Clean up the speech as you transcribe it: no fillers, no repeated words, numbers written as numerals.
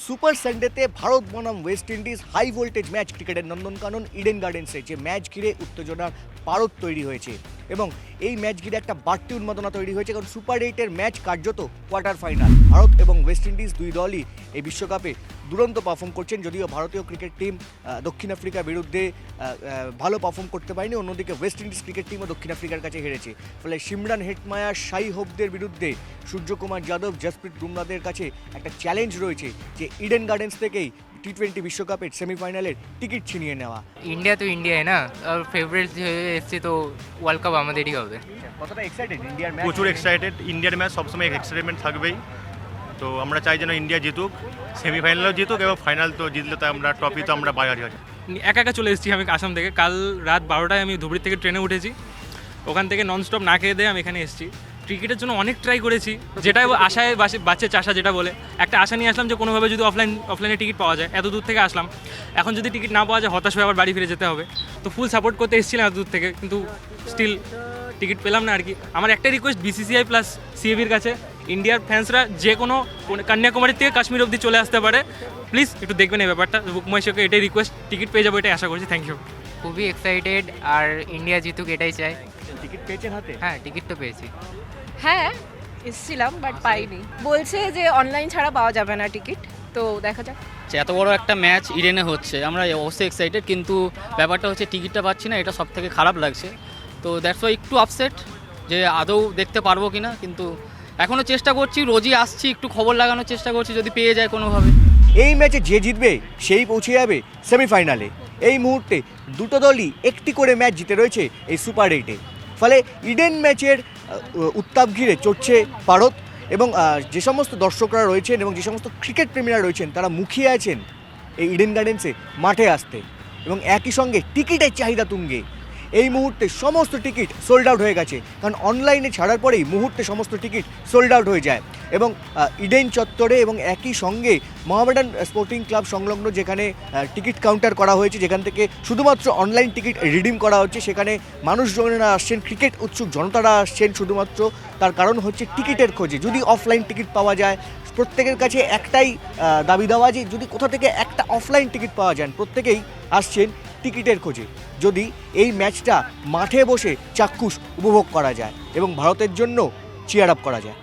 Super সানডেতে ভারত বনাম West Indies high voltage match ক্রিকেটের নন্দনকানন ইডেন গার্ডেন্সে যে ম্যাচ ঘিরে উত্তেজনার পারদ তৈরি হয়েছে এবং এই ম্যাচ ঘিরে একটা বাড়তি উন্মাদনা তৈরি হয়েছে কারণ সুপার এইটের ম্যাচ কার্যত কোয়ার্টার ফাইনাল। ভারত এবং ওয়েস্ট ইন্ডিজ দুই দলই এই বিশ্বকাপে দুরন্ত পারফর্ম করছেন, যদিও ভারতীয় ক্রিকেট টিম দক্ষিণ আফ্রিকার বিরুদ্ধে ভালো পারফর্ম করতে পারেনি, অন্যদিকে ওয়েস্ট ইন্ডিজ ক্রিকেট টিমও দক্ষিণ আফ্রিকার কাছে হেরেছে। ফলে সিমরান হেটমায়ার, শাই হোপদের বিরুদ্ধে সূর্যকুমার যাদব, জসপ্রীত বুমরাদের কাছে একটা চ্যালেঞ্জ রয়েছে যে ইডেন গার্ডেন্স থেকেই টি20 বিশ্বকাপের সেমিফাইনালের টিকিট ছিনিয়ে নেওয়া। इंडिया तो इंडिया है ना, और फेवरेट এসছে তো ওয়ার্ল্ড কাপ আমাদেরই হবে। কতটা এক্সাইটেড ইন্ডিয়ার ম্যাচ? প্রচুর এক্সাইটেড। ইন্ডিয়ার ম্যাচ সবসময় এক্সাইটমেন্ট থাকবেই, তো আমরা চাই যেন ইন্ডিয়া জিতুক, সেমিফাইনালও জিতুক এবং ফাইনাল তো জিতলে তো আমরা ট্রফি তো আমরা বাজারে আছে। একা একা চলে এসেছি আমি আসাম থেকে। কাল রাত 12টায় আমি ধুবড়ি থেকে ট্রেনে উঠেছি, ওখান থেকে ননস্টপ না খেয়ে দিয়ে আমি এখানে এসেছি। ক্রিকেটের জন্য অনেক ট্রাই করেছি, যেটা আশায় বাচ্চা চাষা যেটা বলে একটা আশা নিয়ে আসলাম যে কোনোভাবে যদি অফলাইনে টিকিট পাওয়া যায়। এত দূর থেকে আসলাম, এখন যদি টিকিট না পাওয়া যায় হতাশ হয়ে আবার বাড়ি ফিরে যেতে হবে। তো ফুল সাপোর্ট করতে এসেছিলাম এত দূর থেকে, কিন্তু স্টিল টিকিট পেলাম না আর কি। আমার একটা রিকোয়েস্ট বিসিসিআই প্লাস সিএবির কাছে, ইন্ডিয়ার ফ্যান্সরা যে কোনো কন্যাকুমারী থেকে কাশ্মীর অবধি চলে আসতে পারে, প্লিজ একটু দেখবেন এই ব্যাপারটা। বুকমাইশোকে এটাই রিকোয়েস্ট, টিকিট পেয়ে যাবো এটাই আশা করছি। Thank you. খুবই এক্সাইটেড, আর ইন্ডিয়া জিতুক এটাই চাই। টিকিট পেয়েছেন হাতে? হ্যাঁ, টিকিট তো পেয়েছি। হ্যাঁ এসেছিলাম বাট পাইনি, বলছে যে অনলাইন ছাড়া পাওয়া যাবে না টিকিট, তো দেখা যাক। এত বড় একটা ম্যাচ ইডেনে হচ্ছে, আমরা অবশ্যই এক্সাইটেড, কিন্তু ব্যাপারটা হচ্ছে টিকিটটা পাচ্ছি না, এটা সব থেকে খারাপ লাগছে। তো দ্যাটস ওয়াই একটু আপসেট যে আদৌ দেখতে পারবো কিনা, কিন্তু এখনও চেষ্টা করছি, রোজই আসছি, একটু খবর লাগানোর চেষ্টা করছি যদি পেয়ে যায় কোনোভাবে। এই ম্যাচে যে জিতবে সেই পৌঁছে যাবে সেমিফাইনালে। এই মুহূর্তে দুটো দলই একটি করে ম্যাচ জিতে রয়েছে এই সুপার এইটে। ফলে ইডেন ম্যাচের উত্তাপ ঘিরে চড়ছে পারদ এবং যে সমস্ত দর্শকরা রয়েছেন এবং যে সমস্ত ক্রিকেট প্রেমীরা রয়েছেন তারা মুখিয়ে আছেন এই ইডেন গার্ডেন্সে মাঠে আসতে, এবং একই সঙ্গে টিকিটের চাহিদা তুঙ্গে। এই মুহূর্তে সমস্ত টিকিট সোল্ড আউট হয়ে গেছে, কারণ অনলাইনে ছাড়ার পরেই মুহূর্তে সমস্ত টিকিট সোল্ড আউট হয়ে যায়। এবং ইডেন চত্বরে এবং একই সঙ্গে মোহামেডান স্পোর্টিং ক্লাব সংলগ্ন যেখানে টিকিট কাউন্টার করা হয়েছে, যেখান থেকে শুধুমাত্র অনলাইন টিকিট রিডিম করা হচ্ছে, সেখানে মানুষজনেরা আসছেন, ক্রিকেট উৎসুক জনতারা আসছেন শুধুমাত্র তার কারণ হচ্ছে টিকিটের খোঁজে। যদি অফলাইন টিকিট পাওয়া যায়, প্রত্যেকের কাছে একটাই দাবি দেওয়া যে যদি কোথা থেকে একটা অফলাইন টিকিট পাওয়া যায়, প্রত্যেকেই আসছেন টিকিটের খোঁজে যদি এই ম্যাচটা মাঠে বসে চাক্ষুষ উপভোগ করা যায় এবং ভারতের জন্য চিয়ার আপ করা যায়।